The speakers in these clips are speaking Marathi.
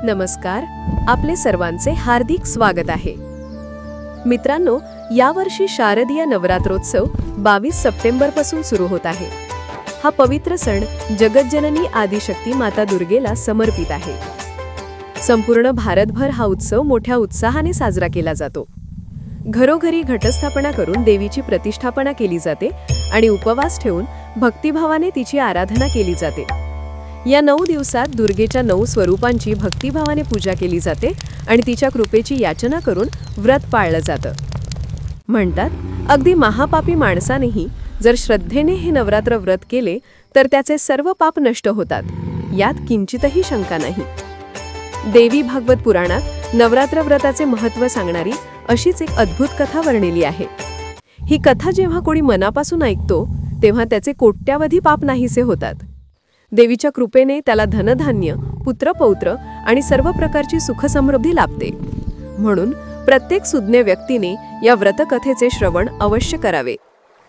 नमस्कार, आपले सर्वांचे हार्दिक स्वागत आहे. मित्रांनो, यावर्षी शारदीय नवरात्रोत्सव 22 सप्टेंबरपासून सुरू होत आहे. हा पवित्र सण जगज्जननी आदिशक्ती माता दुर्गेला समर्पित आहे. संपूर्ण भारतभर हा उत्सव मोठ्या उत्साहाने साजरा केला जातो. घरोघरी घटस्थापना करून देवीची प्रतिष्ठापना केली जाते आणि उपवास ठेवून भक्तिभावाने तिची आराधना केली जाते. या 9 दिवसात दुर्गेच्या 9 स्वरूपांची भक्तिभावाने पूजा केली जाते आणि तिच्या कृपेची याचना करून व्रत पाळलं जातं. म्हणतात, अगदी महापापी माणसानेही जर श्रद्धेने हे नवरात्र व्रत केले तर त्याचे सर्व पाप नष्ट होतात, यात किंचितही शंका नाही. देवी भागवत पुराणात नवरात्र व्रताचे महत्त्व सांगणारी अशीच एक अद्भुत कथा वर्णिली आहे. ही कथा जेव्हा कोणी मनापासून ऐकतो तेव्हा त्याचे कोट्यावधी पाप नाहीसे होतात. देवीच्या कृपेने त्याला धनधान्य, पुत्रपौत्र आणि सर्व प्रकारची सुखसमृद्धी लाभते. म्हणून प्रत्येक सुज्ञ व्यक्तीने या व्रतकथेचे श्रवण अवश्य करावे.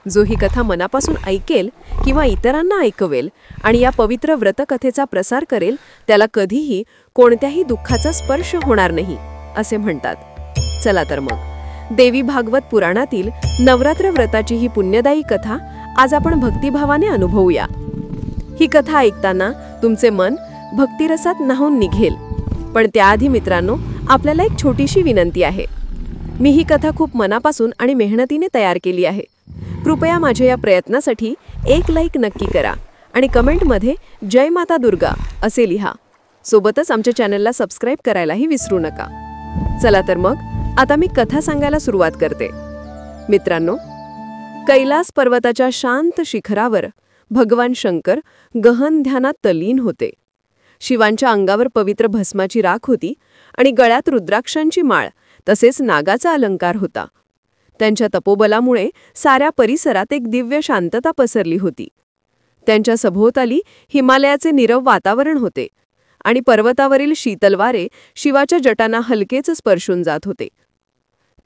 जो ही कथा मनापासून ऐकेल किंवा इतरांना ऐकवेल आणि या पवित्र व्रतकथेचा प्रसार करेल त्याला कधीही कोणत्याही दुःखाचा स्पर्श होणार नाही, असे म्हणतात. चला तर मग देवी भागवत पुराणातील नवरात्र व्रताची ही पुण्यदायी कथा आज आपण भक्तिभावाने अनुभवूया. ही कथा ऐकताना तुमचे मन भक्तिरसात न्हाऊन निघेल. पण त्याआधी मित्रांनो, आपल्याला एक छोटीशी विनंती आहे. मी ही कथा खूप मनापासून आणि मेहनतीने तयार केली आहे. कृपया माझ्या या प्रयत्नासाठी एक लाईक नक्की करा आणि कमेंटमध्ये जय माता दुर्गा असे लिहा. सोबतच आमच्या चॅनलला सबस्क्राईब करायलाही विसरू नका. चला तर मग आता मी कथा सांगायला सुरुवात करते. मित्रांनो, कैलास पर्वताच्या शांत शिखरावर भगवान शंकर गहन ध्यानात तल्लीन होते. शिवांच्या अंगावर पवित्र भस्माची राख होती आणि गळ्यात रुद्राक्षांची माळ तसेच नागाचा अलंकार होता. त्यांच्या तपोबलामुळे साऱ्या परिसरात एक दिव्य शांतता पसरली होती. त्यांच्या सभोवताली हिमालयाचे नीरव वातावरण होते आणि पर्वतावरील शीतल वारे शिवाच्या जटांना हलकेच स्पर्शून जात होते.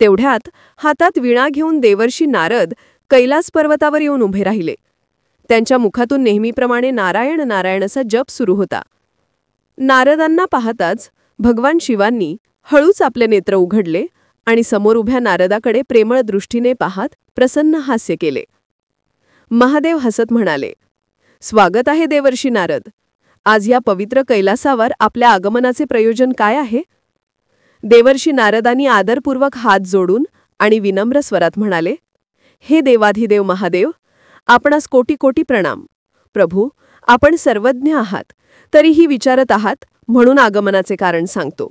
तेवढ्यात हातात वीणा घेऊन देवर्षी नारद कैलास पर्वतावर येऊन उभे राहिले. त्यांच्या मुखातून नेहमीप्रमाणे नारायण नारायण असा जप सुरू होता. नारदांना पाहताच भगवान शिवांनी हळूच आपले नेत्र उघडले आणि समोर उभ्या नारदाकडे प्रेमळ दृष्टीने पाहत प्रसन्न हास्य केले. महादेव हसत म्हणाले, स्वागत आहे देवर्षी नारद. आज या पवित्र कैलासावर आपल्या आगमनाचे प्रयोजन काय आहे? देवर्षी नारदांनी आदरपूर्वक हात जोडून आणि विनम्र स्वरात म्हणाले, हे देवाधिदेव महादेव, आपणास कोटी कोटी प्रणाम. प्रभू, आपण सर्वज्ञ आहात, तरीही विचारत आहात म्हणून आगमनाचे कारण सांगतो.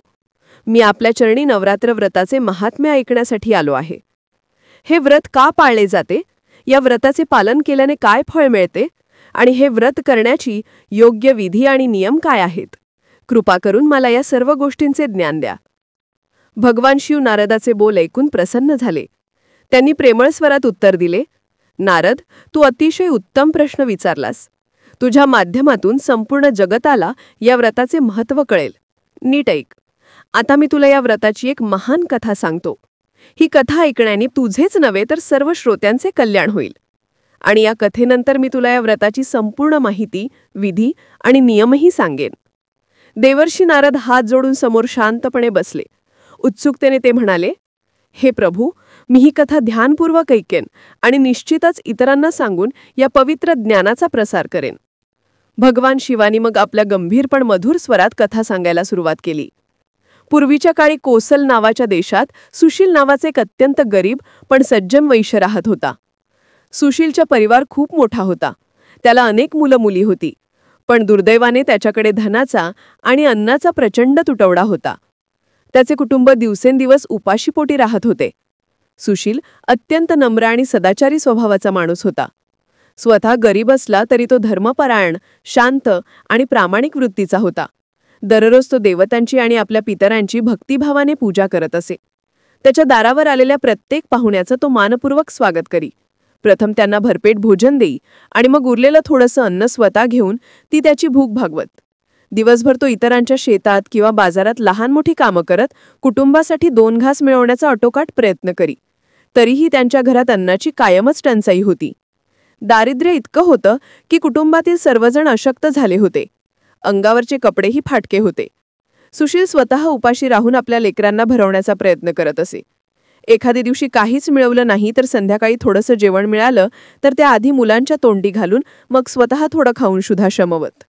मी आपल्या चरणी नवरात्र व्रताचे महात्म्य ऐकण्यासाठी आलो आहे. हे व्रत का पाळले जाते, या व्रताचे पालन केल्याने काय फळ मिळते आणि हे व्रत करण्याची योग्य विधी आणि नियम काय आहेत? कृपा करून मला या सर्व गोष्टींचे ज्ञान द्या. भगवान शिव नारदाचे बोल ऐकून प्रसन्न झाले. त्यांनी प्रेमळ स्वरात उत्तर दिले, नारद, तू अतिशय उत्तम प्रश्न विचारलास. तुझ्या माध्यमातून संपूर्ण जगताला या व्रताचे महत्त्व कळेल. नीट ऐक. आता मी तुला या व्रताची एक महान कथा सांगतो. ही कथा ऐकण्याने तुझेच नव्हे तर सर्व श्रोत्यांचे कल्याण होईल. आणि या कथेनंतर मी तुला या व्रताची संपूर्ण माहिती, विधी आणि नियमही सांगेन. देवर्षी नारद हात जोडून समोर शांतपणे बसले. उत्सुकतेने ते म्हणाले, हे प्रभू, मी ही कथा ध्यानपूर्वक ऐकेन आणि निश्चितच इतरांना सांगून या पवित्र ज्ञानाचा प्रसार करेन. भगवान शिवानी मग आपल्या गंभीर पण मधुर स्वरात कथा सांगायला सुरुवात केली. पूर्वीच्या काळी कोसल नावाच्या देशात सुशील नावाचे एक अत्यंत गरीब पण सज्जन वैश्य राहत होता. सुशीलचा परिवार खूप मोठा होता. त्याला अनेक मुलं मुली होती. पण दुर्दैवाने त्याच्याकडे धनाचा आणि अन्नाचा प्रचंड तुटवडा होता. त्याचे कुटुंब दिवसेंदिवस उपाशीपोटी राहत होते. सुशील अत्यंत नम्र आणि सदाचारी स्वभावाचा माणूस होता. स्वतः गरीब असला तरी तो धर्मपरायण, शांत आणि प्रामाणिक वृत्तीचा होता. दररोज तो देवतांची आणि आपल्या पितरांची भक्तिभावाने पूजा करत असे. त्याच्या दारावर आलेल्या प्रत्येक पाहुण्याचं तो मानपूर्वक स्वागत करी. प्रथम त्यांना भरपेट भोजन देई आणि मग उरलेलं थोडंसं अन्न स्वतः घेऊन ती त्याची भूक भागवत. दिवसभर तो इतरांच्या शेतात किंवा बाजारात लहान मोठी कामं करत कुटुंबासाठी 2 घास मिळवण्याचा अटोकाट प्रयत्न करी. तरीही त्यांच्या घरात अन्नाची कायमच टंचाई होती. दारिद्र्य इतकं होतं की कुटुंबातील सर्वजण अशक्त झाले होते. अंगावरचे कपडेही फाटके होते. सुशील स्वतः उपाशी राहून आपल्या लेकरांना भरवण्याचा प्रयत्न करत असे. एखाद्या दिवशी काहीच मिळवलं नाही तर संध्याकाळी थोडंसं जेवण मिळालं तर त्या आधी मुलांच्या तोंडी घालून मग स्वतः थोडं खाऊन सुद्धा शमवत.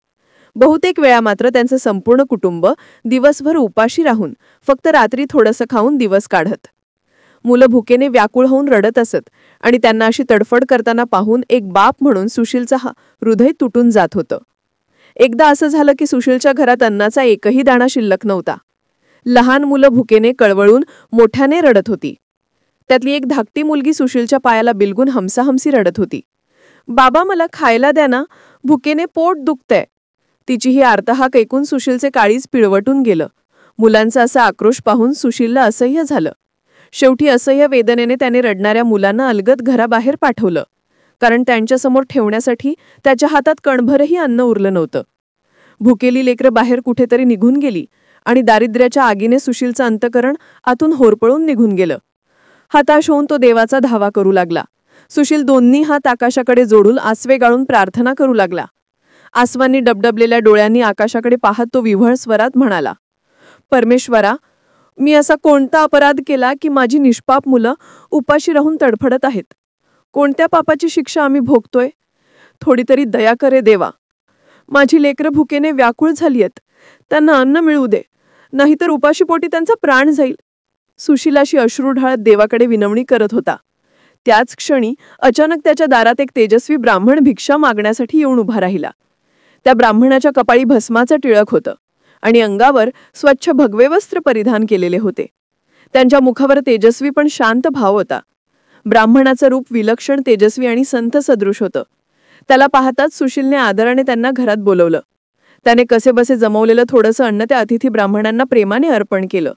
बहुतेक वेळा मात्र त्यांचं संपूर्ण कुटुंब दिवसभर उपाशी राहून फक्त रात्री थोडंसं खाऊन दिवस काढत. मुलं भुकेने व्याकुळ होऊन रडत असत आणि त्यांना अशी तडफड करताना पाहून एक बाप म्हणून सुशीलचं हृदय तुटून जात होतं. एकदा असं झालं की सुशीलच्या घरात अन्नाचा एकही दाणा शिल्लक नव्हता. लहान मुलं भुकेने कळवळून मोठ्याने रडत होती. त्यातली एक धाकटी मुलगी सुशीलच्या पायाला बिलगून हमसाहमसी रडत होती. बाबा मला खायला द्या ना, भुकेने पोट दुखतंय. तिची ही आर्तहाक ऐकून सुशीलचे काळीज पिळवटून गेलं. मुलांचा असा आक्रोश पाहून सुशीलला असह्य झालं. शेवटी असह्य वेदनेने त्याने रडणाऱ्या मुलांना अलगद घराबाहेर पाठवलं, कारण त्यांच्यासमोर ठेवण्यासाठी त्याच्या हातात कणभरही अन्न उरलं नव्हतं. भुकेली लेकरं बाहेर कुठेतरी निघून गेली आणि दारिद्र्याच्या आगीने सुशीलचं अंतकरण आतून होरपळून निघून गेलं. हताश होऊन तो देवाचा धावा करू लागला. सुशील दोन्ही हात आकाशाकडे जोडून आसवे गाळून प्रार्थना करू लागला. आसवांनी डबडबलेल्या डोळ्यांनी आकाशाकडे पाहत तो विव्हळ स्वरात म्हणाला, परमेश्वरा, मी असा कोणता अपराध केला की माझी निष्पाप मुलं उपाशी राहून तडफडत आहेत? कोणत्या पापाची शिक्षा आम्ही भोगतोय? थोडी तरी दया करे देवा. माझी लेकरं भुकेने व्याकुळ झाली आहेत. त्यांना अन्न मिळू दे, नाहीतर उपाशीपोटी त्यांचा प्राण जाईल. सुशीलाशी अश्रू ढाळत देवाकडे विनवणी करत होता. त्याच क्षणी अचानक त्याच्या दारात एक तेजस्वी ब्राह्मण भिक्षा मागण्यासाठी येऊन उभा राहिला. त्या ब्राह्मणाच्या कपाळी भस्माचं टिळक होतं आणि अंगावर स्वच्छ भगवे वस्त्र परिधान केलेले होते. त्यांच्या मुखावर तेजस्वी पण शांत भाव होता. ब्राह्मणाचं रूप विलक्षण, तेजस्वी आणि संत सदृश होतं. त्याला पाहताच सुशीलने आदराने त्यांना घरात बोलवलं. त्याने कसेबसे जमवलेलं थोडंसं अन्न त्या अतिथी ब्राह्मणांना प्रेमाने अर्पण केलं.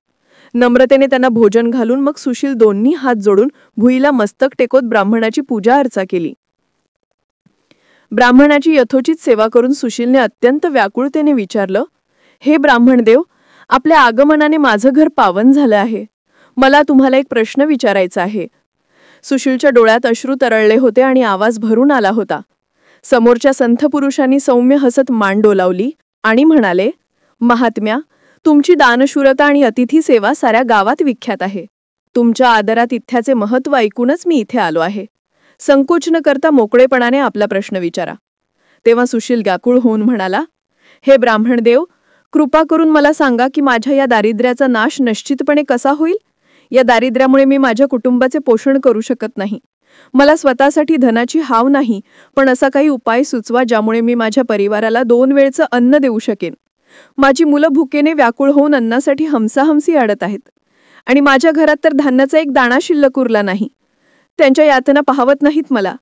नम्रतेने त्यांना भोजन घालून मग सुशील दोन्ही हात जोडून भुईला मस्तक टेकवत ब्राह्मणाची पूजा अर्चा केली. ब्राह्मणाची यथोचित सेवा करून सुशीलने अत्यंत व्याकुळतेने विचारलं, हे ब्राह्मणदेव, आपल्या आगमनाने माझं घर पावन झालं आहे. मला तुम्हाला एक प्रश्न विचारायचा आहे. सुशीलच्या डोळ्यात अश्रू तरळले होते आणि आवाज भरून आला होता. समोरच्या संथ पुरुषांनी सौम्य हसत मान डोलावली आणि म्हणाले, महात्म्या, तुमची दानशूरता आणि अतिथी सेवा साऱ्या गावात विख्यात आहे. तुमच्या आदरातिथ्याचे महत्त्व ऐकूनच मी इथे आलो आहे. संकोच न करता मोकळेपणाने आपला प्रश्न विचारा. तेव्हा सुशील व्याकुळ होऊन म्हणाला, हे ब्राह्मणदेव, कृपा करून मला सांगा की माझ्या या दारिद्र्याचा नाश निश्चितपणे कसा होईल? या दारिद्र्यामुळे मी माझ्या कुटुंबाचे पोषण करू शकत नाही. मला स्वतःसाठी धनाची हाव नाही, पण असा काही उपाय सुचवा ज्यामुळे मी माझ्या परिवाराला 2 वेळचं अन्न देऊ शकेन. माझी मुलं भुकेने व्याकुळ होऊन अन्नासाठी हमसाहमसी अडत आहेत आणि माझ्या घरात तर धान्याचा एक दाणा शिल्लक उरला नाही. त्यांच्या यातना पाहवत नाहीत मला.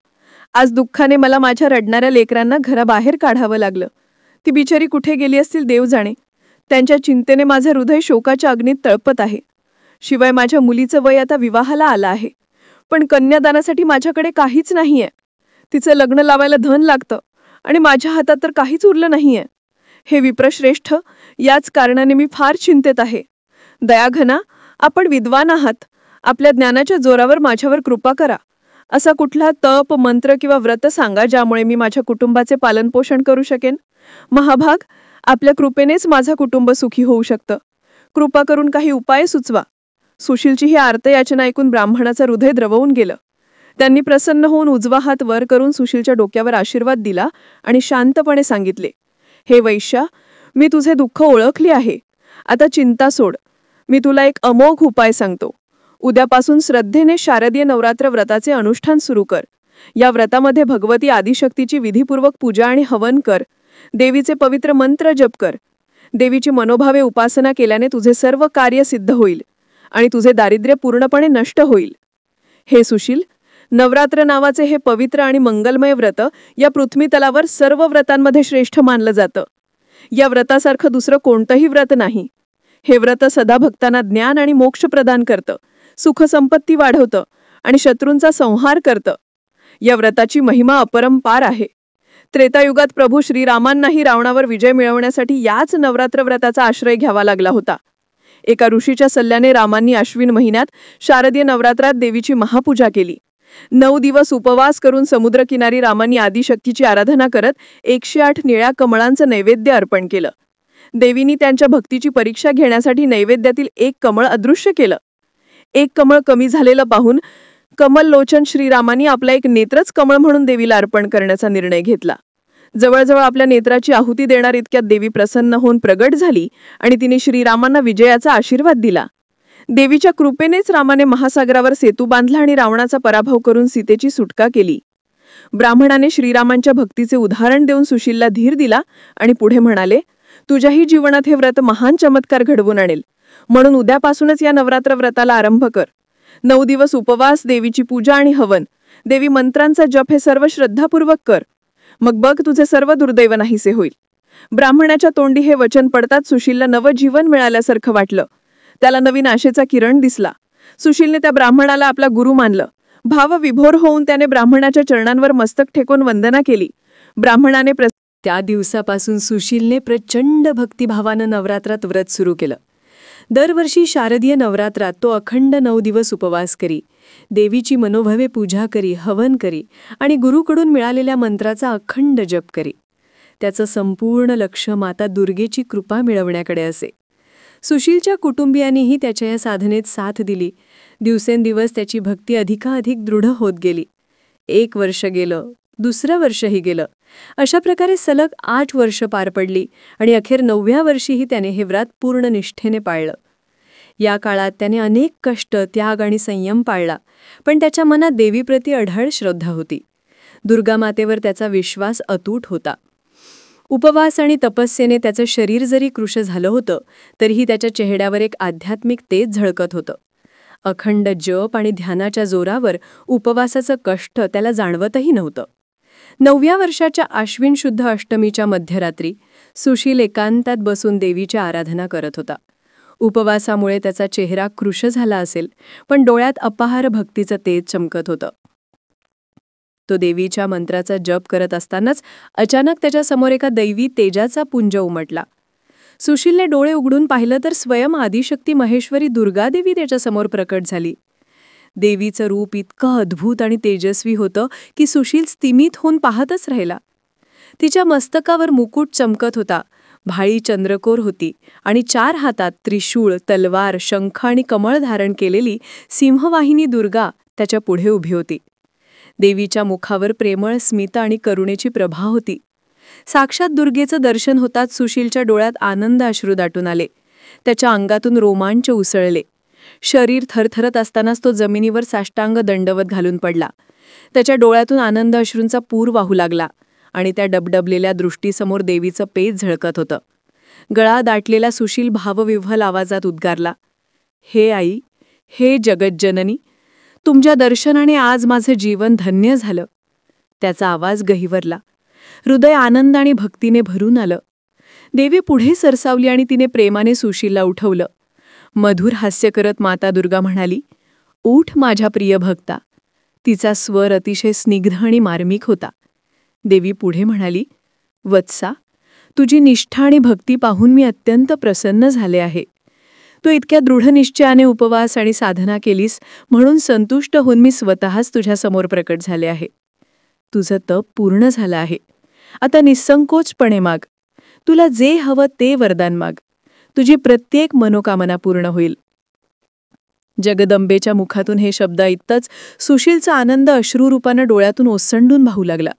आज दुःखाने मला माझ्या रडणाऱ्या लेकरांना घराबाहेर काढावं लागलं. ती बिचारी कुठे गेली असतील देव जाणे. त्यांच्या चिंतेने माझं हृदय शोकाच्या अग्नीत तळपत आहे. शिवाय माझ्या मुलीचं वय आता विवाहाला आलं आहे, पण कन्यादानासाठी माझ्याकडे काहीच नाहीये. तिचं लग्न लावायला धन लागतं आणि माझ्या हातात तर काहीच उरलं नाहीये. हे विप्रश्रेष्ठ, याच कारणाने मी फार चिंतेत आहे. दयाघना, आपण विद्वान आहात. आपल्या ज्ञानाच्या जोरावर माझ्यावर कृपा करा. असा कुठला तप, मंत्र किंवा व्रत सांगा ज्यामुळे मी माझ्या कुटुंबाचे पालनपोषण करू शकेन. महाभाग, आपल्या कृपेनेच माझं कुटुंब सुखी होऊ शकतं. कृपा करून काही उपाय सुचवा. सुशीलची ही आर्तयाचना ऐकून ब्राह्मणाचं हृदय द्रवून गेलं. त्यांनी प्रसन्न होऊन उजवा हात वर करून सुशीलच्या डोक्यावर आशीर्वाद दिला आणि शांतपणे सांगितले, हे वैश्या, मी तुझे दुःख ओळखले आहे. आता चिंता सोड. मी तुला एक अमोघ उपाय सांगतो. उद्यापासून श्रद्धेने शारदीय नवरात्र व्रताचे अनुष्ठान सुरू कर. या व्रतामध्ये भगवती आदिशक्तीची विधीपूर्वक पूजा आणि हवन कर. देवीचे पवित्र मंत्र जप कर. देवीची मनोभावे उपासना केल्याने तुझे सर्व कार्य सिद्ध होईल आणि तुझे दारिद्र्य पूर्णपणे नष्ट होईल. हे सुशील, नवरात्र नावाचे हे पवित्र आणि मंगलमय व्रत या पृथ्वीतलावर सर्व व्रतांमध्ये श्रेष्ठ मानलं जातं. या व्रतासारखं दुसरं कोणतंही व्रत नाही. हे व्रत सदा भक्तांना ज्ञान आणि मोक्ष प्रदान करतं, सुखसंपत्ती वाढवतं आणि शत्रूंचा संहार करतं. या व्रताची महिमा अपरंपार आहे. त्रेतायुगात प्रभू श्रीरामांनाही रावणावर विजय मिळवण्यासाठी याच नवरात्र व्रताचा आश्रय घ्यावा लागला होता. एका ऋषीच्या सल्ल्याने रामांनी अश्विन महिन्यात शारदीय नवरात्रात देवीची महापूजा केली. 9 दिवस उपवास करून समुद्रकिनारी रामांनी आदिशक्तीची आराधना करत 108 निळ्या कमळांचं नैवेद्य अर्पण केलं. देवीनी त्यांच्या भक्तीची परीक्षा घेण्यासाठी नैवेद्यातील एक कमळ अदृश्य केलं. एक कमळ कमी झालेलं पाहून कमल लोचन श्रीरामांनी आपला एक नेत्रच कमळ म्हणून देवीला अर्पण करण्याचा निर्णय घेतला. जवळजवळ आपल्या नेत्राची आहुती देणार इतक्यात देवी प्रसन्न होऊन प्रगट झाली आणि तिने श्रीरामांना विजयाचा आशीर्वाद दिला. देवीच्या कृपेनेच रामाने महासागरावर सेतू बांधला आणि रावणाचा पराभव करून सीतेची सुटका केली. ब्राह्मणाने श्रीरामांच्या भक्तीचे उदाहरण देऊन सुशीलला धीर दिला आणि पुढे म्हणाले, तुझ्याही जीवनात हे व्रत महान चमत्कार घडवून आणेल, म्हणून उद्यापासूनच या नवरात्र व्रताला आरंभ कर. 9 दिवस उपवास, देवीची पूजा आणि हवन, देवी मंत्रांचा जप हे सर्व श्रद्धापूर्वक कर. मग बघ तुझे सर्व दुर्दैव नाहीसे होईल. ब्राह्मणाच्या तोंडी हे वचन पडताच सुशीलला नवं जीवन मिळाल्यासारखं वाटलं. त्याला नवीन आशेचा किरण दिसला. सुशीलने त्या ब्राह्मणाला आपला गुरु मानलं. भावविभोर होऊन त्याने ब्राह्मणाच्या चरणांवर मस्तक ठेकून वंदना केली. ब्राह्मणाने त्या दिवसापासून सुशीलने प्रचंड भक्तिभावानं नवरात्रात व्रत सुरू केलं. दरवर्षी शारदीय नवरात्रात तो अखंड 9 दिवस उपवास करी, देवीची मनोभवे पूजा करी, हवन करी आणि गुरुकडून मिळालेल्या मंत्राचा अखंड जप करी. त्याचं संपूर्ण लक्ष माता दुर्गेची कृपा मिळवण्याकडे असे. सुशीलच्या कुटुंबियांनीही त्याच्या या साधनेत साथ दिली. दिवसेंदिवस त्याची भक्ती अधिकाधिक दृढ होत गेली. 1 वर्ष गेलं, दुसरं वर्षही गेलं. अशा प्रकारे सलग 8 वर्ष पार पडली आणि अखेर 9व्या वर्षीही त्याने हे व्रत पूर्ण निष्ठेने पाळलं. या काळात त्याने अनेक कष्ट, त्याग आणि संयम पाळला, पण त्याच्या मनात देवीप्रती अढळ श्रद्धा होती. दुर्गामातेवर त्याचा विश्वास अतूट होता. उपवास आणि तपस्येने त्याचं शरीर जरी कृश झालं होतं, तरीही त्याच्या चेहऱ्यावर एक आध्यात्मिक तेज झळकत होतं. अखंड जप आणि ध्यानाच्या जोरावर उपवासाचं कष्ट त्याला जाणवतही नव्हतं. 9व्या वर्षाच्या आश्विन शुद्ध अष्टमीच्या मध्यरात्री सुशील एकांतात बसून देवीची आराधना करत होता. उपवासामुळे त्याचा चेहरा कृश झाला असेल, पण डोळ्यात अपार भक्तीचं तेज चमकत होतं. तो देवीच्या मंत्राचा जप करत असतानाच अचानक त्याच्यासमोर एका दैवी तेजाचा पुंज उमटला. सुशीलने डोळे उघडून पाहिलं तर स्वयं आदिशक्ती महेश्वरी दुर्गादेवी त्याच्यासमोर प्रकट झाली. देवीचं रूप इतकं अद्भुत आणि तेजस्वी होतं की सुशील स्तिमित होऊन पाहतच राहिला. तिच्या मस्तकावर मुकुट चमकत होता, भाळी चंद्रकोर होती आणि 4 हातात त्रिशूळ, तलवार, शंख आणि कमळ धारण केलेली सिंहवाहिनी दुर्गा त्याच्या पुढे उभी होती. देवीच्या मुखावर प्रेमळ स्मित आणि करुणेची प्रभा होती. साक्षात दुर्गेचं दर्शन होताच सुशीलच्या डोळ्यात आनंद अश्रू दाटून आले. त्याच्या अंगातून रोमांच उसळले. शरीर थरथरत असतानाच तो जमिनीवर साष्टांग दंडवत घालून पडला. त्याच्या डोळ्यातून आनंद अश्रूंचा पूर वाहू लागला आणि त्या डबडबलेल्या दृष्टीसमोर देवीचं पेच झळकत होतं. गळा दाटलेला सुशील भावविव्हल आवाजात उद्गारला, हे आई, हे जगज्जननी, तुमच्या दर्शनाने आज माझं जीवन धन्य झालं. त्याचा आवाज गहिवरला. हृदय आनंद आणि भक्तीने भरून आलं. देवी पुढे सरसावली आणि तिने प्रेमाने सुशीलला उठवलं. मधुर हास्य करत माता दुर्गा म्हणाली, उठ माझ्या प्रिय भक्ता. तिचा स्वर अतिशय स्निग्ध आणि मार्मिक होता. देवी पुढे म्हणाली, वत्सा, तुझी निष्ठा आणि भक्ती पाहून मी अत्यंत प्रसन्न झाले आहे. तू इतक्या दृढ निश्चयाने उपवास आणि साधना केलीस म्हणून संतुष्ट होऊन मी स्वतःच तुझ्यासमोर प्रकट झाले आहे. तुझं तप पूर्ण झालं आहे. आता निसंकोचपणे माग. तुला जे हवं ते वरदान माग. तुझी प्रत्येक मनोकामना पूर्ण होईल. जगदंबेच्या मुखातून हे शब्द ऐकताच सुशीलचा आनंद अश्रुरूपानं डोळ्यातून ओसंडून वाहू लागला.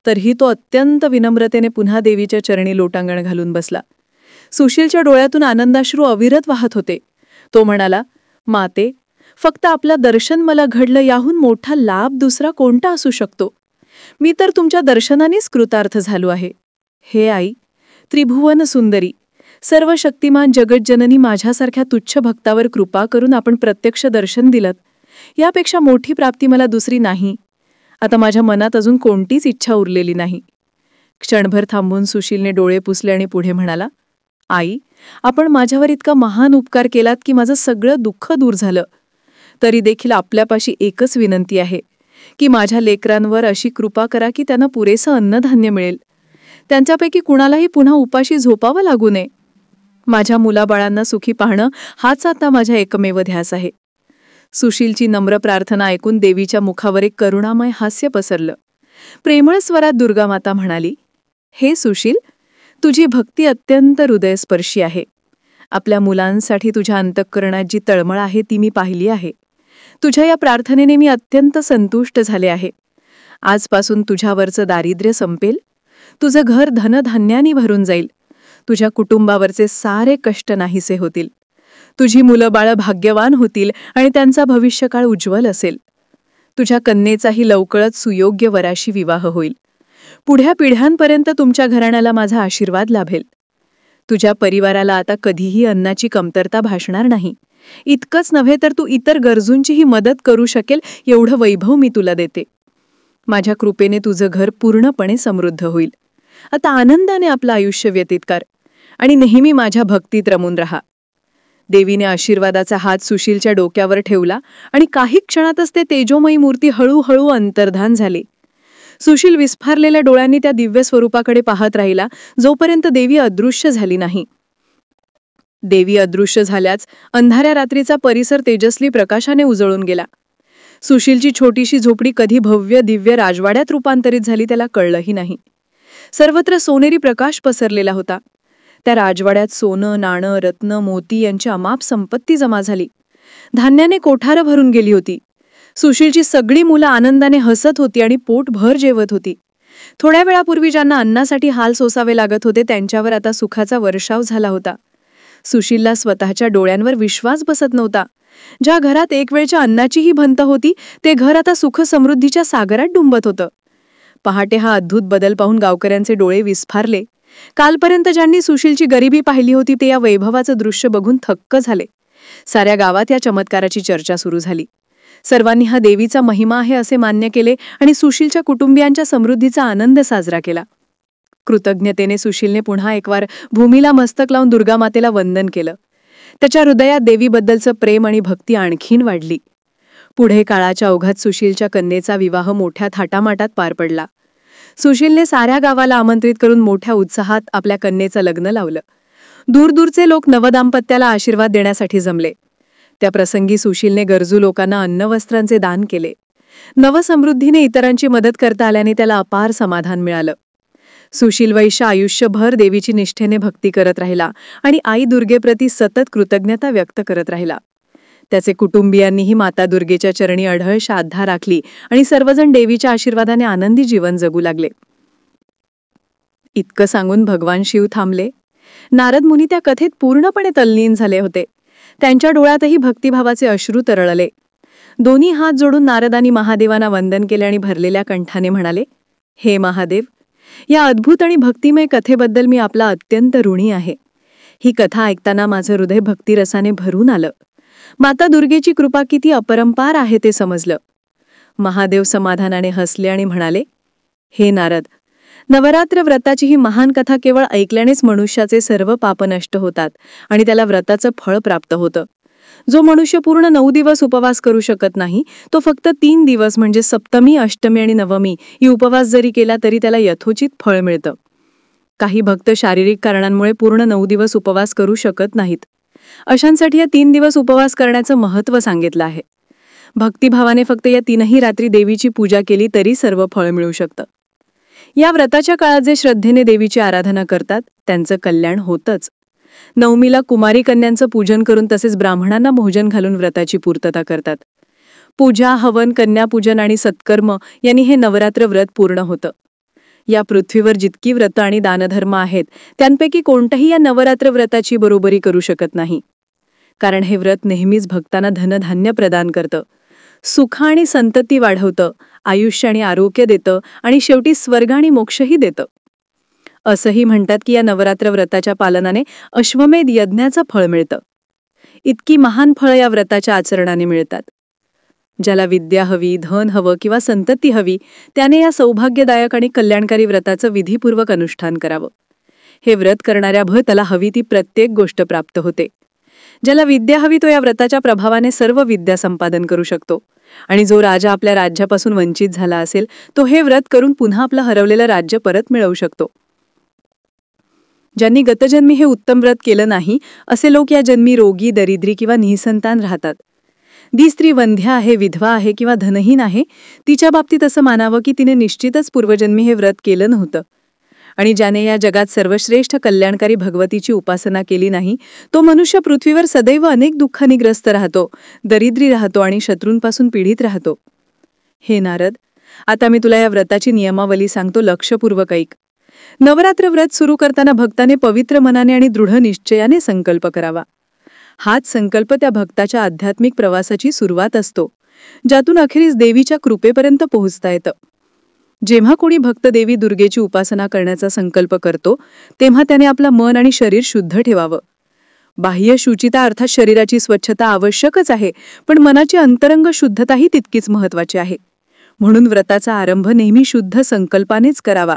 तरीही तो अत्यंत विनम्रतेने पुन्हा देवीच्या चरणी लोटांगण घालून बसला. सुशीलच्या डोळ्यातून आनंदाश्रू अविरत वाहत होते. तो म्हणाला, माते, फक्त आपलं दर्शन मला घडलं याहून मोठा लाभ दुसरा कोणता असू शकतो. मी तर तुमच्या दर्शनानेच कृतार्थ झालो आहे. हे आई, त्रिभुवन सुंदरी, सर्व शक्तिमान जगज्जननी, माझ्यासारख्या तुच्छ भक्तावर कृपा करून आपण प्रत्यक्ष दर्शन दिलत. यापेक्षा मोठी प्राप्ती मला दुसरी नाही. आता माझ्या मनात अजून कोणतीच इच्छा उरलेली नाही. क्षणभर थांबून सुशीलने डोळे पुसले आणि पुढे म्हणाला, आई, आपण माझ्यावर इतका महान उपकार केलात की माझं सगळं दुःख दूर झालं. तरी देखील आपल्यापाशी एकच विनंती आहे की माझ्या लेकरांवर अशी कृपा करा की त्यांना पुरेसं अन्नधान्य मिळेल. त्यांच्यापैकी कुणालाही पुन्हा उपाशी झोपावं लागू नये. माझ्या मुलाबाळांना सुखी पाहणं हाच आता माझ्या एकमेव ध्यास आहे. सुशीलची नम्र प्रार्थना ऐकून देवीच्या मुखावर एक करुणामय हास्य पसरलं. प्रेमळ स्वरात दुर्गामाता म्हणाली, हे सुशील, तुझी भक्ती अत्यंत हृदयस्पर्शी आहे. आपल्या मुलांसाठी तुझ्या अंतःकरणात जी तळमळ आहे ती मी पाहिली आहे. तुझ्या या प्रार्थनेने मी अत्यंत संतुष्ट झाले आहे. आजपासून तुझ्यावरचं दारिद्र्य संपेल. तुझं घर धनधान्याने भरून जाईल. तुझ्या कुटुंबावरचे सारे कष्ट नाहीसे होतील. तुझी मुलं बाळं भाग्यवान होतील आणि त्यांचा भविष्यकाळ उज्ज्वल असेल. तुझ्या कन्येचाही लवकरच सुयोग्य वराशी विवाह होईल. पुढ्या पिढ्यांपर्यंत तुमच्या घराण्याला माझा आशीर्वाद लाभेल. तुझ्या परिवाराला आता कधीही अन्नाची कमतरता भासणार नाही. इतकंच नव्हे तर तू इतर गरजूंचीही मदत करू शकेल एवढं वैभव मी तुला देते. माझ्या कृपेने तुझं घर पूर्णपणे समृद्ध होईल. आता आनंदाने आपलं आयुष्य व्यतीत कर आणि नेहमी माझ्या भक्तीत रमून राहा. देवीने आशीर्वादाचा हात सुशीलच्या डोक्यावर ठेवला आणि काही क्षणातच ते तेजोमयी मूर्ती हळूहळू अंतर्धान झाली. सुशील विस्फारलेल्या डोळ्यांनी त्या दिव्य स्वरूपाकडे पाहत राहिला जोपर्यंत देवी अदृश्य झाली नाही. देवी अदृश्य झाल्याच अंधाऱ्या रात्रीचा परिसर तेजस्वी प्रकाशाने उजळून गेला. सुशीलची छोटीशी झोपडी कधी भव्य दिव्य राजवाड्यात रूपांतरित झाली त्याला कळलंही नाही. सर्वत्र सोनेरी प्रकाश पसरलेला होता. त्या राजवाड्यात सोनं, नाणं, रत्न, मोती यांची अमाप संपत्ती जमा झाली. धान्याने कोठारं भरून गेली होती. सुशीलची सगळी मुलं आनंदाने हसत होती आणि पोटभर जेवत होती. थोड्या वेळापूर्वी ज्यांना अन्नासाठी हाल सोसावे लागत होते त्यांच्यावर आता सुखाचा वर्षाव झाला होता. सुशीलला स्वतःच्या डोळ्यांवर विश्वास बसत नव्हता. ज्या घरात एक वेळच्या अन्नाचीही भंत होती ते घर आता सुख समृद्धीच्या सागरात डुंबत होतं. पहाटे हा अद्भुत बदल पाहून गावकऱ्यांचे डोळे विस्फारले. कालपर्यंत ज्यांनी सुशीलची गरिबी पाहिली होती ते या वैभवाचं दृश्य बघून थक्क झाले. साऱ्या गावात या चमत्काराची चर्चा सुरू झाली. सर्वांनी हा देवीचा महिमा आहे असे मान्य केले आणि सुशीलच्या कुटुंबियांच्या समृद्धीचा आनंद साजरा केला. कृतज्ञतेने सुशीलने पुन्हा एकवार भूमीला मस्तक लावून दुर्गामातेला वंदन केलं. त्याच्या हृदयात देवीबद्दलचं प्रेम आणि भक्ती आणखीन वाढली. पुढे काळाच्या ओघात सुशीलच्या कन्येचा विवाह मोठ्या थाटामाटात पार पडला. सुशीलने साऱ्या गावाला आमंत्रित करून मोठ्या उत्साहात आपल्या कन्येचं लग्न लावलं. दूरदूरचे लोक नवदाम्पत्याला आशीर्वाद देण्यासाठी जमले. त्या प्रसंगी सुशीलने गरजू लोकांना अन्नवस्त्रांचे दान केले. नवसमृद्धीने इतरांची मदत करता आल्याने त्याला अपार समाधान मिळालं. सुशील वैश्य आयुष्यभर देवीची निष्ठेने भक्ती करत राहिला आणि आई दुर्गेप्रती सतत कृतज्ञता व्यक्त करत राहिला. त्याचे कुटुंबियांनीही माता दुर्गेच्या चरणी अढळ श्रद्धा राखली आणि सर्वजण देवीच्या आशीर्वादाने आनंदी जीवन जगू लागले. इतकं सांगून भगवान शिव थांबले. नारद मुनी त्या कथेत पूर्णपणे तल्लीन झाले होते. त्यांच्या डोळ्यातही भक्तिभावाचे अश्रू तरळले. दोन्ही हात जोडून नारदांनी महादेवांना वंदन केले आणि भरलेल्या कंठाने म्हणाले, हे महादेव, या अद्भुत आणि भक्तिमय कथेबद्दल मी आपला अत्यंत ऋणी आहे. ही कथा ऐकताना माझं हृदय भक्तिरसाने भरून आलं. माता दुर्गेची कृपा किती अपरंपार आहे ते समजलं. महादेव समाधानाने हसले आणि म्हणाले, हे नारद, नवरात्र व्रताची ही महान कथा केवळ ऐकल्यानेच मनुष्याचे सर्व पाप नष्ट होतात आणि त्याला व्रताचं फळ प्राप्त होतं. जो मनुष्य पूर्ण 9 दिवस उपवास करू शकत नाही तो फक्त 3 दिवस म्हणजे सप्तमी, अष्टमी आणि नवमी ही उपवास जरी केला तरी त्याला यथोचित फळ मिळतं. काही भक्त शारीरिक कारणांमुळे पूर्ण 9 दिवस उपवास करू शकत नाहीत. अशांसाठी या 3 दिवस उपवास करण्याचं महत्त्व सांगितलं आहे. भक्तिभावाने फक्त या 3ही रात्री देवीची पूजा केली तरी सर्व फळ मिळू शकतं. या व्रताच्या काळात जे श्रद्धेने देवीची आराधना करतात त्यांचं कल्याण होतच. नवमीला कुमारी कन्यांचं पूजन करून तसेच ब्राह्मणांना भोजन घालून व्रताची पूर्तता करतात. पूजा, हवन, कन्यापूजन आणि सत्कर्म यांनी हे नवरात्र व्रत पूर्ण होतं. या पृथ्वीवर जितकी व्रत आणि दानधर्म आहेत त्यांपैकी कोणतंही या नवरात्र व्रताची बरोबरी करू शकत नाही. कारण हे व्रत नेहमीच भक्तांना धनधान्य प्रदान करतं, सुख आणि संतती वाढवतं, आयुष्य आणि आरोग्य देतं आणि शेवटी स्वर्ग आणि मोक्षही देतं. असंही म्हणतात की या नवरात्र व्रताच्या पालनाने अश्वमेध यज्ञाचं फळ मिळतं. इतकी महान फळं या व्रताच्या आचरणाने मिळतात. ज्याला विद्या हवी, धन हवं किंवा संतती हवी त्याने या सौभाग्यदायक आणि कल्याणकारी व्रताचं विधीपूर्वक अनुष्ठान करावं. हे व्रत करणाऱ्या भक्ताला हवी ती प्रत्येक गोष्ट प्राप्त होते. ज्याला विद्या हवी तो या व्रताच्या प्रभावाने सर्व विद्या संपादन करू शकतो आणि जो राजा आपल्या राज्यापासून वंचित झाला असेल तो हे व्रत करून पुन्हा आपलं हरवलेलं राज्य परत मिळवू शकतो. ज्यांनी गतजन्मी हे उत्तम व्रत केलं नाही असे लोक या जन्मी रोगी, दरिद्री किंवा निसंतान राहतात. जी स्त्री वंध्या आहे, विधवा आहे किंवा धनहीन आहे तिच्या बाबतीत असं मानावं की तिने निश्चितच पूर्वजन्मी हे व्रत केलं नव्हतं आणि ज्याने या जगात सर्वश्रेष्ठ कल्याणकारी भगवतीची उपासना केली नाही तो मनुष्य पृथ्वीवर सदैव अनेक दुःखांनी ग्रस्त राहतो, दरिद्री राहतो आणि शत्रूंपासून पीडित राहतो. हे नारद, आता मी तुला या व्रताची नियमावली सांगतो, लक्षपूर्वक ऐक. नवरात्र व्रत सुरू करताना भक्ताने पवित्र मनाने आणि दृढ निश्चयाने संकल्प करावा. हाच संकल्प त्या भक्ताच्या आध्यात्मिक प्रवासाची सुरुवात असतो, ज्यातून अखेरीस देवीच्या कृपेपर्यंत पोहोचता येतं. जेव्हा कोणी भक्त देवी दुर्गेची उपासना करण्याचा संकल्प करतो तेव्हा त्याने आपलं मन आणि शरीर शुद्ध ठेवावं. बाह्य शुचिता अर्थात शरीराची स्वच्छता आवश्यकच आहे, पण मनाची अंतरंग शुद्धताही तितकीच महत्वाची आहे. म्हणून व्रताचा आरंभ नेहमी शुद्ध संकल्पानेच करावा,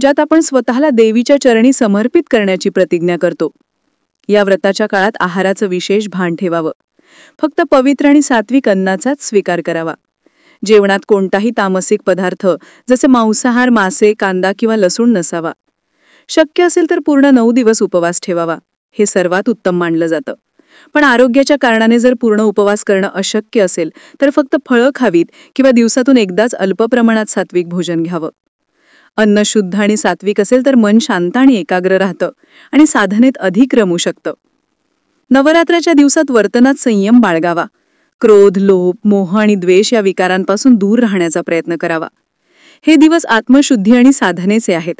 ज्यात आपण स्वतःला देवीच्या चरणी समर्पित करण्याची प्रतिज्ञा करतो. या व्रताच्या काळात आहाराचं विशेष भान ठेवावं. फक्त पवित्र आणि सात्विक अन्नाचाच स्वीकार करावा. जेवणात कोणताही तामसिक पदार्थ जसे मांसाहार, मासे, कांदा किंवा लसूण नसावा. शक्य असेल तर पूर्ण 9 दिवस उपवास ठेवावा. हे सर्वात उत्तम मानलं जातं. पण आरोग्याच्या कारणाने जर पूर्ण उपवास करणं अशक्य असेल तर फक्त फळं खावीत किंवा दिवसातून एकदाच अल्प प्रमाणात सात्विक भोजन घ्यावं. अन्न शुद्ध आणि सात्विक असेल तर मन शांत आणि एकाग्र राहतं आणि साधनेत अधिक रमू शकतं. नवरात्राच्या दिवसात वर्तनात संयम बाळगावा. क्रोध, लोभ, मोह आणि द्वेष या विकारांपासून दूर राहण्याचा प्रयत्न करावा. हे दिवस आत्मशुद्धी आणि साधनेचे आहेत.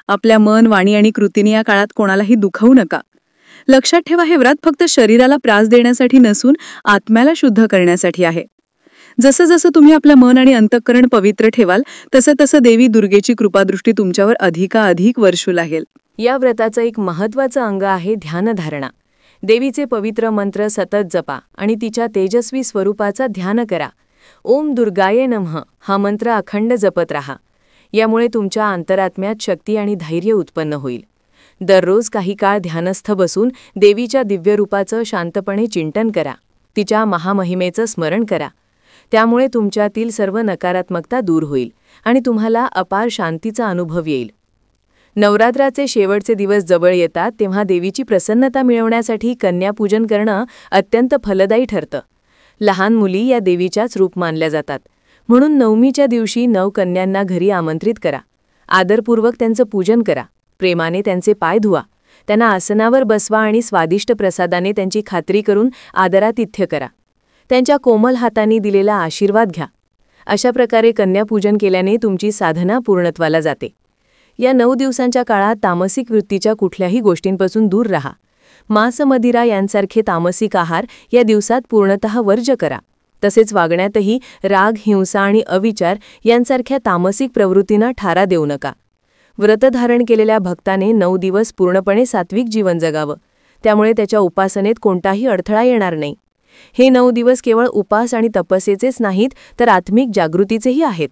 आपल्या मन, वाणी आणि कृतीने या काळात कोणालाही दुखावू नका. लक्षात ठेवा, हे व्रत फक्त शरीराला त्रास देण्यासाठी नसून आत्म्याला शुद्ध करण्यासाठी आहे. जसं जसं तुम्ही आपलं मन आणि अंतःकरण पवित्र ठेवाल तसं तसं देवी दुर्गेची कृपादृष्टी तुमच्यावर अधिकाधिक वर्षू लागेल. या व्रताचं एक महत्त्वाचं अंग आहे ध्यानधारणा. देवीचे पवित्र मंत्र सतत जपा आणि तिच्या तेजस्वी स्वरूपाचा ध्यान करा. ओम दुर्गाये नमः हा मंत्र अखंड जपत राहा. यामुळे तुमच्या अंतरात्म्यात शक्ती आणि धैर्य उत्पन्न होईल. दररोज काही काळ ध्यानस्थ बसून देवीच्या दिव्य रूपाचं शांतपणे चिंतन करा. तिच्या महामहिमेचं स्मरण करा. त्यामुळे तुमच्यातील सर्व नकारात्मकता दूर होईल आणि तुम्हाला अपार शांतीचा अनुभव येईल. नवरात्राचे शेवटचे दिवस जवळ येतात तेव्हा देवीची प्रसन्नता मिळवण्यासाठी कन्यापूजन करणं अत्यंत फलदायी ठरतं. लहान मुली या देवीच्याच रूप मानल्या जातात. म्हणून नवमीच्या दिवशी 9 कन्यांना घरी आमंत्रित करा. आदरपूर्वक त्यांचं पूजन करा. प्रेमाने त्यांचे पाय धुवा. त्यांना आसनावर बसवा आणि स्वादिष्ट प्रसादाने त्यांची खात्री करून आदरातिथ्य करा. त्यांच्या कोमल हातांनी दिलेला आशीर्वाद घ्या. अशा प्रकारे कन्यापूजन केल्याने तुमची साधना पूर्णत्वाला जाते. या 9 दिवसांच्या काळात तामसिक वृत्तीच्या कुठल्याही गोष्टींपासून दूर राहा. मांस, मदिरा यांसारखे तामसिक आहार या दिवसात पूर्णतः वर्ज्य करा. तसेच वागण्यातही राग, हिंसा आणि अविचार यांसारख्या तामसिक प्रवृत्तींना ठारा देऊ नका. व्रत धारण केलेल्या भक्ताने 9 दिवस पूर्णपणे सात्विक जीवन जगावं. त्यामुळे त्याच्या उपासनेत कोणताही अडथळा येणार नाही. हे 9 दिवस केवळ उपास आणि तपस्येचेच नाहीत तर आत्मिक जागृतीचेही आहेत.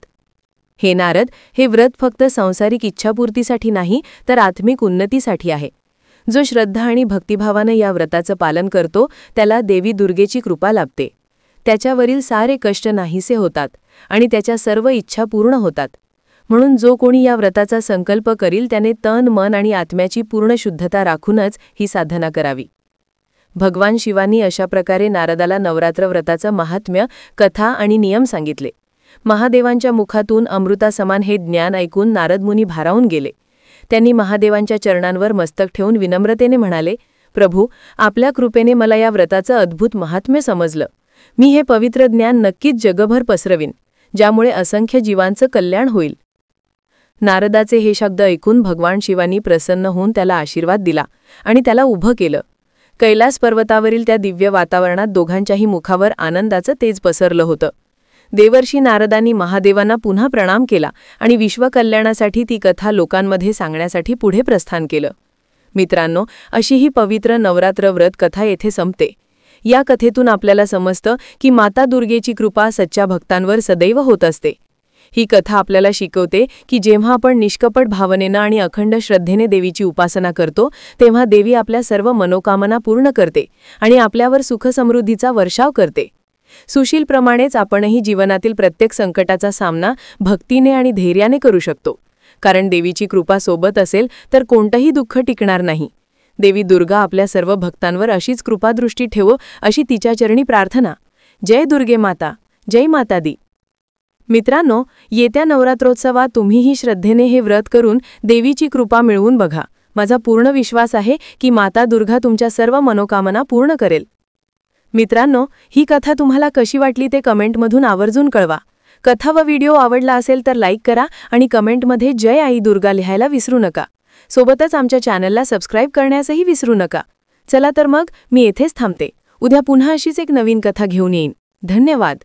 हे नारद, हे व्रत फक्त सांसारिक इच्छापूर्तीसाठी नाही तर आत्मिक उन्नतीसाठी आहे. जो श्रद्धा आणि भक्तिभावानं या व्रताचं पालन करतो त्याला देवी दुर्गेची कृपा लाभते. त्याच्यावरील सारे कष्ट नाहीसे होतात आणि त्याच्या सर्व इच्छा पूर्ण होतात. म्हणून जो कोणी या व्रताचा संकल्प करील त्याने तन, मन आणि आत्म्याची पूर्ण शुद्धता राखूनच ही साधना करावी. भगवान शिवांनी अशा प्रकारे नारदाला नवरात्र व्रताचं महात्म्य, कथा आणि नियम सांगितले. महादेवांच्या मुखातून अमृतासमान हे ज्ञान ऐकून नारदमुनी भारावून गेले. त्यांनी महादेवांच्या चरणांवर मस्तक ठेवून विनम्रतेने म्हणाले, प्रभू, आपल्या कृपेने मला या व्रताचं अद्भुत महात्म्य समजलं. मी हे पवित्र ज्ञान नक्कीच जगभर पसरवीन, ज्यामुळे असंख्य जीवांचं कल्याण होईल. नारदाचे हे शब्द ऐकून भगवान शिवांनी प्रसन्न होऊन त्याला आशीर्वाद दिला आणि त्याला उभं केलं. कैलास पर्वतावरील त्या दिव्य वातावरणात दोघांच्याही मुखावर आनंदाचं तेज पसरलं होतं. देवर्षी नारदांनी महादेवांना पुन्हा प्रणाम केला आणि विश्वकल्याणासाठी ती कथा लोकांमध्ये सांगण्यासाठी पुढे प्रस्थान केलं. मित्रांनो, अशी ही पवित्र नवरात्र व्रत कथा येथे संपते. या कथेतून आपल्याला समजतं की माता दुर्गेची कृपा सच्च्या भक्तांवर सदैव होत असते. ही कथा आपल्याला शिकवते की जेव्हा आपण निष्कपट भावनेनं आणि अखंड श्रद्धेने देवीची उपासना करतो तेव्हा देवी आपल्या सर्व मनोकामना पूर्ण करते आणि आपल्यावर सुखसमृद्धीचा वर्षाव करते. सुशीलप्रमाणेच आपणही जीवनातील प्रत्येक संकटाचा सामना भक्तीने आणि धैर्याने करू शकतो. कारण देवीची कृपा सोबत असेल तर कोणतंही दुःख टिकणार नाही. देवी दुर्गा आपल्या सर्व भक्तांवर अशीच कृपादृष्टी ठेवो अशी तिच्या चरणी प्रार्थना. जय दुर्गे माता, जय माता दी. मित्रांनो, येत्या नवरात्रोत्सवात तुम्हीही श्रद्धेने हे व्रत करून देवीची कृपा मिळवून बघा. माझा पूर्ण विश्वास आहे की माता दुर्गा तुमच्या सर्व मनोकामना पूर्ण करेल. मित्रांनो, ही कथा तुम्हाला कशी वाटली ते कमेंटमधून आवर्जून कळवा. कथा व व्हिडिओ आवडला असेल तर लाईक करा आणि कमेंटमध्ये जय आई दुर्गा लिहायला विसरू नका. सोबतच आमच्या चॅनलला सबस्क्राईब करण्यासही विसरू नका. चला तर मग मी येथेच थांबते. उद्या पुन्हा अशीच एक नवीन कथा घेऊन येईन. धन्यवाद.